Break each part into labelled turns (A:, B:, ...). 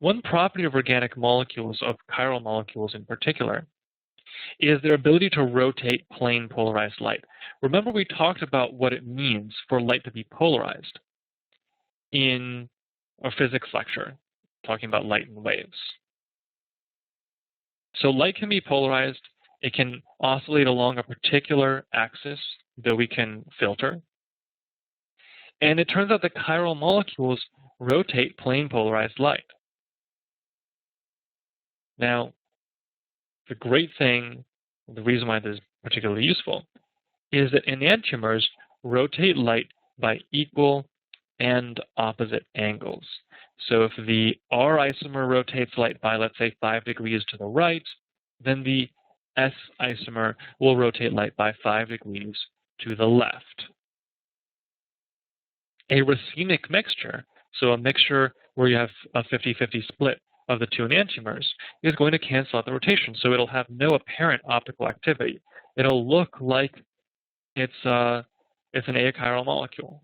A: One property of organic molecules, of chiral molecules in particular, is their ability to rotate plane polarized light. Remember, we talked about what it means for light to be polarized in a physics lecture, talking about light and waves. So light can be polarized. It can oscillate along a particular axis that we can filter. And it turns out that chiral molecules rotate plane polarized light. Now, the great thing, the reason why this is particularly useful, is that enantiomers rotate light by equal and opposite angles. So if the R isomer rotates light by, let's say, 5 degrees to the right, then the S isomer will rotate light by 5 degrees to the left. A racemic mixture, so a mixture where you have a 50-50 split of the two enantiomers, is going to cancel out the rotation, so it'll have no apparent optical activity. It'll look like it's an achiral molecule.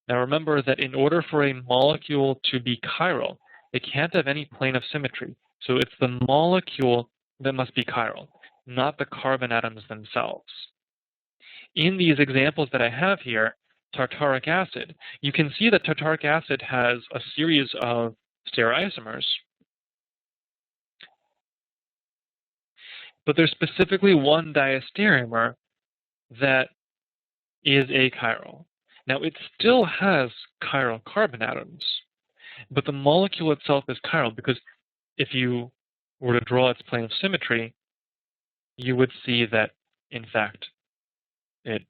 A: Now remember that in order for a molecule to be chiral, it can't have any plane of symmetry. So it's the molecule that must be chiral, not the carbon atoms themselves. In these examples that I have here, tartaric acid, you can see that tartaric acid has a series of stereoisomers, but there's specifically one diastereomer that is achiral. Now, it still has chiral carbon atoms, but the molecule itself is chiral because if you were to draw its plane of symmetry, you would see that, in fact, it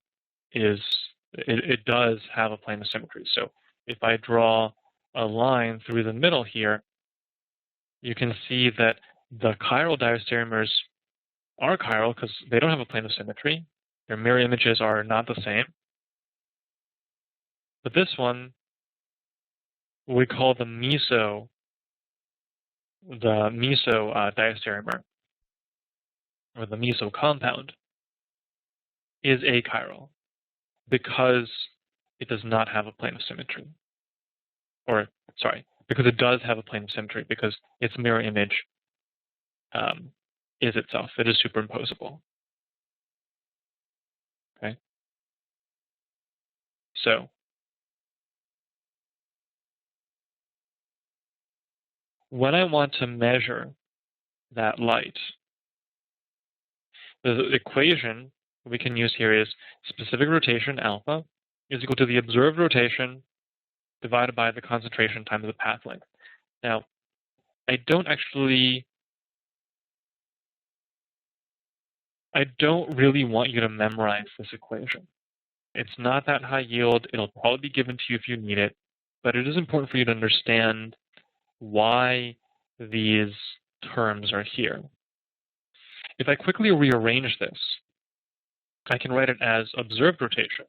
A: does have a plane of symmetry. So if I draw a line through the middle here, you can see that the chiral diastereomers are chiral because they don't have a plane of symmetry. Their mirror images are not the same. But this one, we call the meso diastereomer, or the meso compound, is achiral because it does not have a plane of symmetry. Or, sorry, because it does have a plane of symmetry because its mirror image is itself. It is superimposable. Okay? So, when I want to measure that light, the equation we can use here is specific rotation, alpha, is equal to the observed rotation divided by the concentration times the path length. Now, I don't really want you to memorize this equation. It's not that high yield. It'll probably be given to you if you need it, but it is important for you to understand why these terms are here. If I quickly rearrange this, I can write it as observed rotation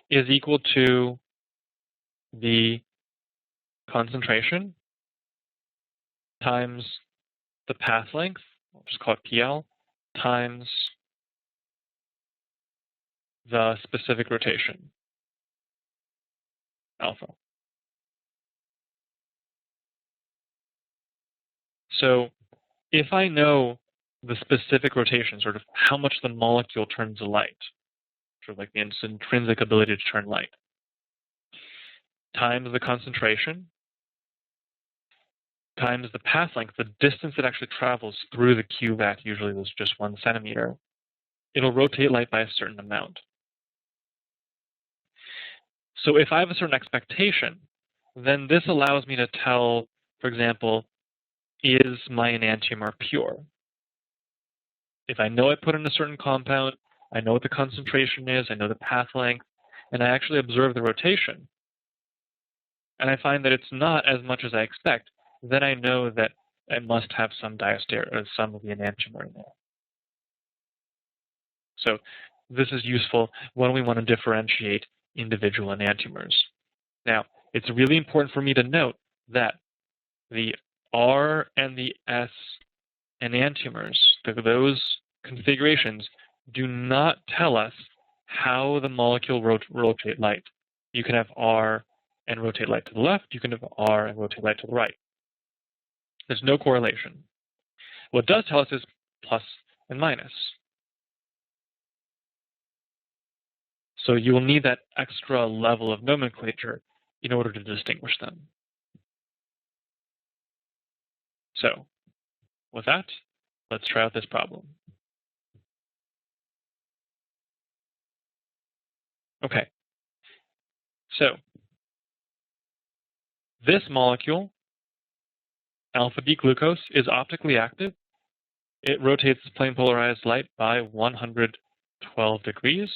A: is equal to the concentration times the path length, I'll just call it PL, times the specific rotation, alpha. So if I know the specific rotation, sort of how much the molecule turns light, sort of like the intrinsic ability to turn light, times the concentration, times the path length, the distance it actually travels through the QVAC, usually was just 1 centimeter, it'll rotate light by a certain amount. So if I have a certain expectation, then this allows me to tell, for example, is my enantiomer pure? If I know I put in a certain compound, I know what the concentration is, I know the path length, and I actually observe the rotation, and I find that it's not as much as I expect, then I know that I must have some of the enantiomer in there. So this is useful when we want to differentiate individual enantiomers. Now, it's really important for me to note that the R and the S enantiomers, those configurations, do not tell us how the molecule rotate light. You can have R and rotate light to the left. You can have R and rotate light to the right. There's no correlation. What it does tell us is plus and minus. So you will need that extra level of nomenclature in order to distinguish them. So with that, let's try out this problem. Okay, so this molecule, alpha-D-glucose, is optically active. It rotates plane polarized light by 112 degrees.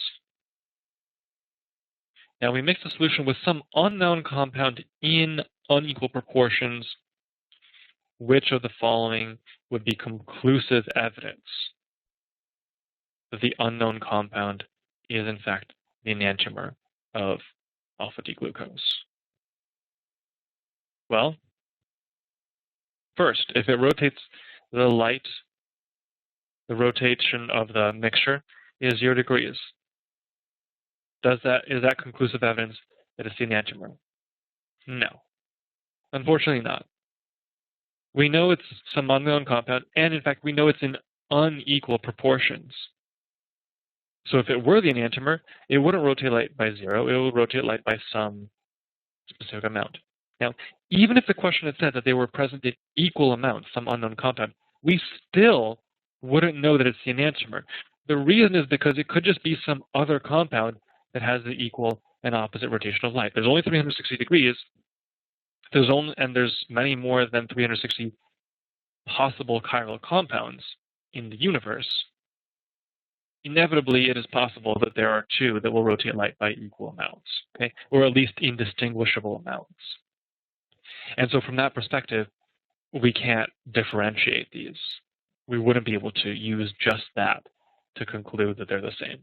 A: Now we mix the solution with some unknown compound in unequal proportions. Which of the following would be conclusive evidence that the unknown compound is in fact the enantiomer of alpha-D-glucose? Well, first, if it rotates the light, the rotation of the mixture is 0 degrees. Is that conclusive evidence that it's the enantiomer? No, unfortunately not. We know it's some unknown compound, and in fact, we know it's in unequal proportions. So if it were the enantiomer, it wouldn't rotate light by 0. It would rotate light by some specific amount. Now, even if the question had said that they were present in equal amounts, some unknown compound, we still wouldn't know that it's the enantiomer. The reason is because it could just be some other compound that has the equal and opposite rotation of light. There's only 360 degrees. There's many more than 360 possible chiral compounds in the universe. Inevitably, it is possible that there are two that will rotate light by equal amounts, okay, or at least indistinguishable amounts. And so from that perspective, we can't differentiate these. We wouldn't be able to use just that to conclude that they're the same.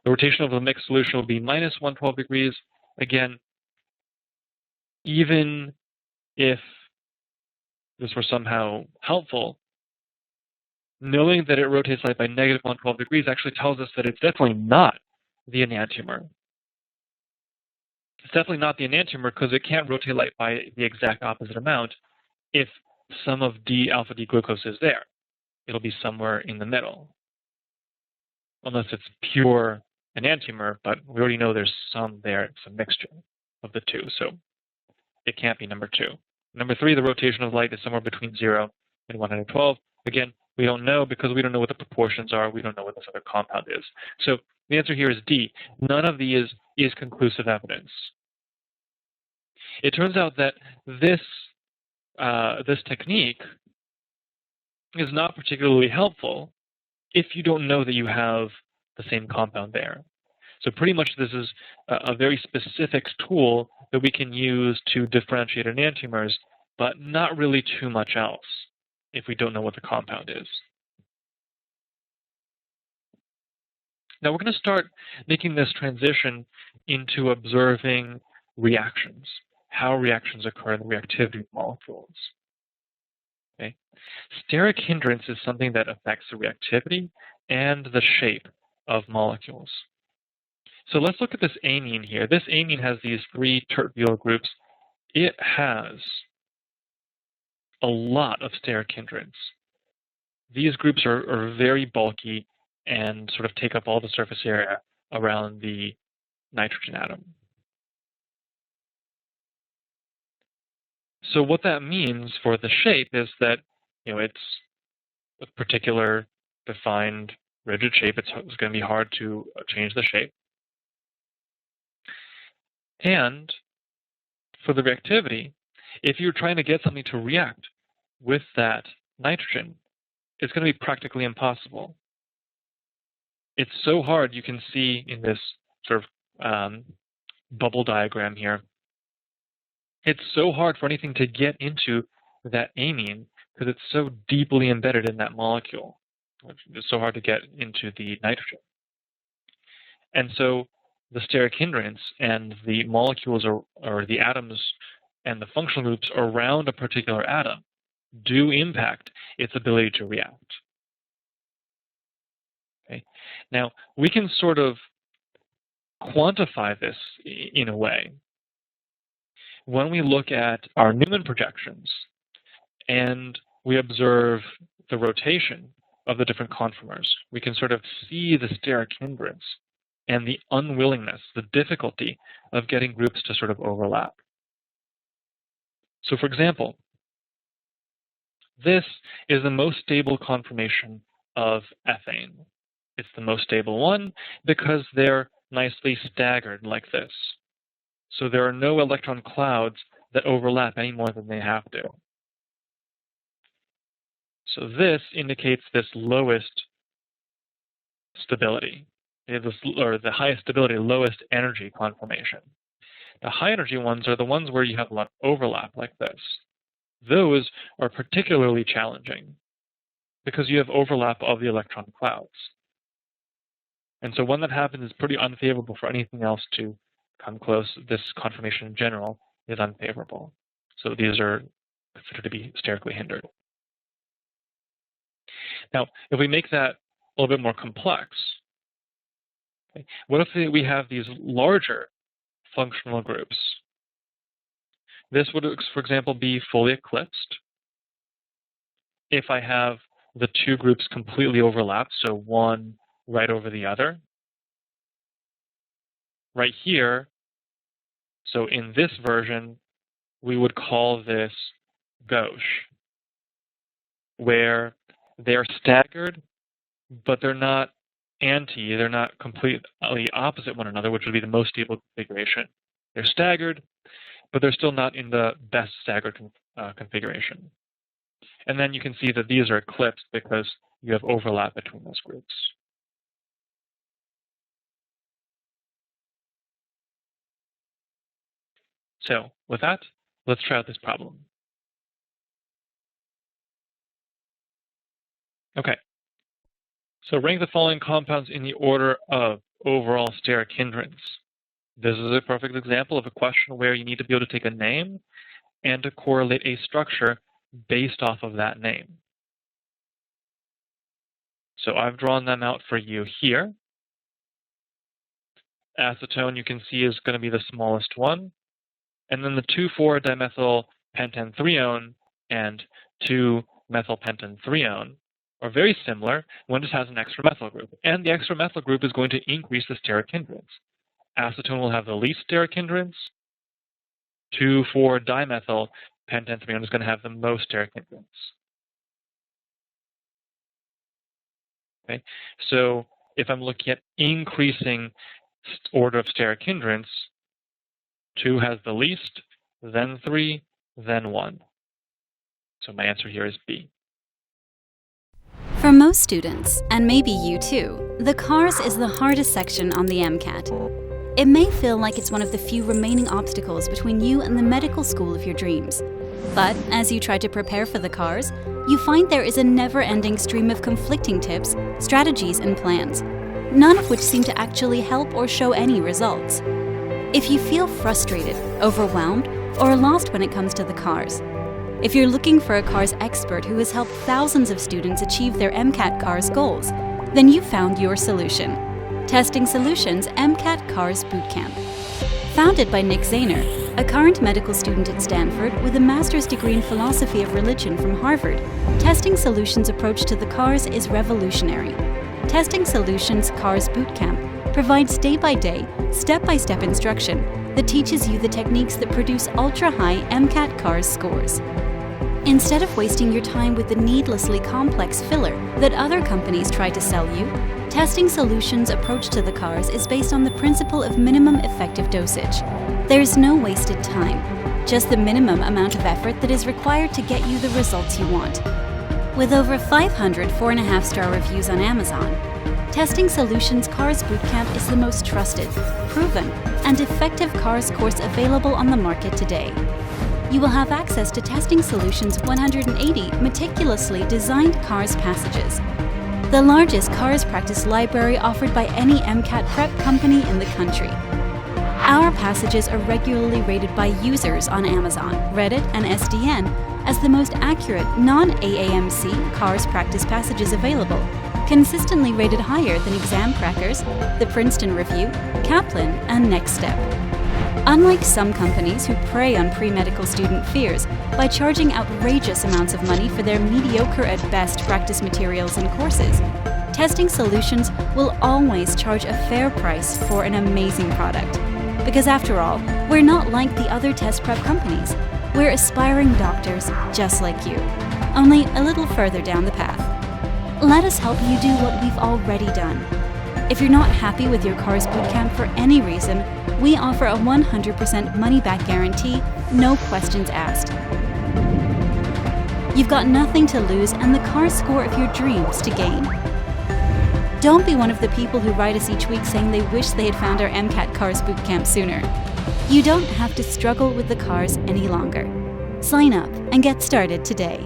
A: The rotation of the mixed solution will be minus 112 degrees. Again, even if this were somehow helpful, knowing that it rotates light by negative 112 degrees actually tells us that it's definitely not the enantiomer. It's definitely not the enantiomer because it can't rotate light by the exact opposite amount if some of alpha-D-glucose is there. It'll be somewhere in the middle, unless it's pure enantiomer, but we already know there's some there. It's a mixture of the two, so it can't be number 2. Number 3, the rotation of light is somewhere between 0 and 112. Again, we don't know because we don't know what the proportions are. We don't know what this other compound is. So the answer here is D. None of these is conclusive evidence. It turns out that this technique is not particularly helpful if you don't know that you have the same compound there. So pretty much this is a very specific tool that we can use to differentiate enantiomers, but not really too much else if we don't know what the compound is. Now we're going to start making this transition into observing reactions, how reactions occur in the reactivity of molecules. Okay. Steric hindrance is something that affects the reactivity and the shape of molecules. So let's look at this amine here. This amine has these 3 tertial groups. It has a lot of steric hindrance. These groups are very bulky and sort of take up all the surface area around the nitrogen atom. So what that means for the shape is that, it's a particular defined rigid shape. It's going to be hard to change the shape. And for the reactivity, if you're trying to get something to react with that nitrogen, it's going to be practically impossible. It's so hard, you can see in this sort of bubble diagram here. It's so hard for anything to get into that amine because it's so deeply embedded in that molecule. It's so hard to get into the nitrogen. And so the steric hindrance and the molecules or the atoms and the functional groups around a particular atom do impact its ability to react. Okay? Now, we can sort of quantify this in a way. When we look at our Newman projections and we observe the rotation of the different conformers, we can sort of see the steric hindrance and the unwillingness, the difficulty of getting groups to sort of overlap. So for example, this is the most stable conformation of ethane. It's the most stable one because they're nicely staggered like this. So there are no electron clouds that overlap any more than they have to. So this indicates this lowest stability, or the highest stability, lowest energy conformation. The high energy ones are the ones where you have a lot of overlap like this. Those are particularly challenging because you have overlap of the electron clouds. And so when that happens, it's pretty unfavorable for anything else to come close. This conformation in general is unfavorable. So these are considered to be sterically hindered. Now, if we make that a little bit more complex, okay, what if we have these larger functional groups? This would, for example, be fully eclipsed. If I have the two groups completely overlapped, so one right over the other. Right here, so in this version, we would call this gauche, where they're staggered, but they're not they're not completely opposite one another, which would be the most stable configuration. They're staggered, but they're still not in the best staggered configuration. And then you can see that these are eclipsed because you have overlap between those groups. So with that, let's try out this problem. Okay, so rank the following compounds in the order of overall steric hindrance. This is a perfect example of a question where you need to be able to take a name and to correlate a structure based off of that name. So I've drawn them out for you here. Acetone, you can see, is going to be the smallest one. And then the 2,4-dimethyl pentanthreone and 2-methylpentanthreone are very similar. One just has an extra methyl group. And the extra methyl group is going to increase the steric hindrance. Acetone will have the least steric hindrance. 2,4-dimethyl pentanthreone is going to have the most steric hindrance. Okay, so if I'm looking at increasing order of steric hindrance, 2 has the least, then 3, then 1. So my answer here is B.
B: For most students, and maybe you too, the CARS is the hardest section on the MCAT. It may feel like it's one of the few remaining obstacles between you and the medical school of your dreams. But as you try to prepare for the CARS, you find there is a never-ending stream of conflicting tips, strategies, and plans, none of which seem to actually help or show any results. If you feel frustrated, overwhelmed, or lost when it comes to the CARS, if you're looking for a CARS expert who has helped thousands of students achieve their MCAT CARS goals, then you've found your solution. Testing Solutions MCAT CARS Bootcamp. Founded by Nick Zahner, a current medical student at Stanford with a master's degree in philosophy of religion from Harvard, Testing Solutions' approach to the CARS is revolutionary. Testing Solutions CARS Bootcamp provides day-by-day, step-by-step instruction that teaches you the techniques that produce ultra-high MCAT CARS scores. Instead of wasting your time with the needlessly complex filler that other companies try to sell you, Testing Solutions' approach to the CARS is based on the principle of minimum effective dosage. There's no wasted time, just the minimum amount of effort that is required to get you the results you want. With over 500 4.5-star reviews on Amazon, Testing Solutions CARS Bootcamp is the most trusted, proven, and effective CARS course available on the market today. You will have access to Testing Solutions' 180 meticulously designed CARS passages, the largest CARS practice library offered by any MCAT prep company in the country. Our passages are regularly rated by users on Amazon, Reddit, and SDN as the most accurate non-AAMC CARS practice passages available, consistently rated higher than exam crackers, the Princeton Review, Kaplan, and Next Step. Unlike some companies who prey on pre-medical student fears by charging outrageous amounts of money for their mediocre at best practice materials and courses, Testing Solutions will always charge a fair price for an amazing product. Because after all, we're not like the other test prep companies. We're aspiring doctors just like you, only a little further down the path. Let us help you do what we've already done. If you're not happy with your CARS Bootcamp for any reason, we offer a 100% money-back guarantee, no questions asked. You've got nothing to lose and the CARS score of your dreams to gain. Don't be one of the people who write us each week saying they wish they had found our MCAT CARS Bootcamp sooner. You don't have to struggle with the CARS any longer. Sign up and get started today.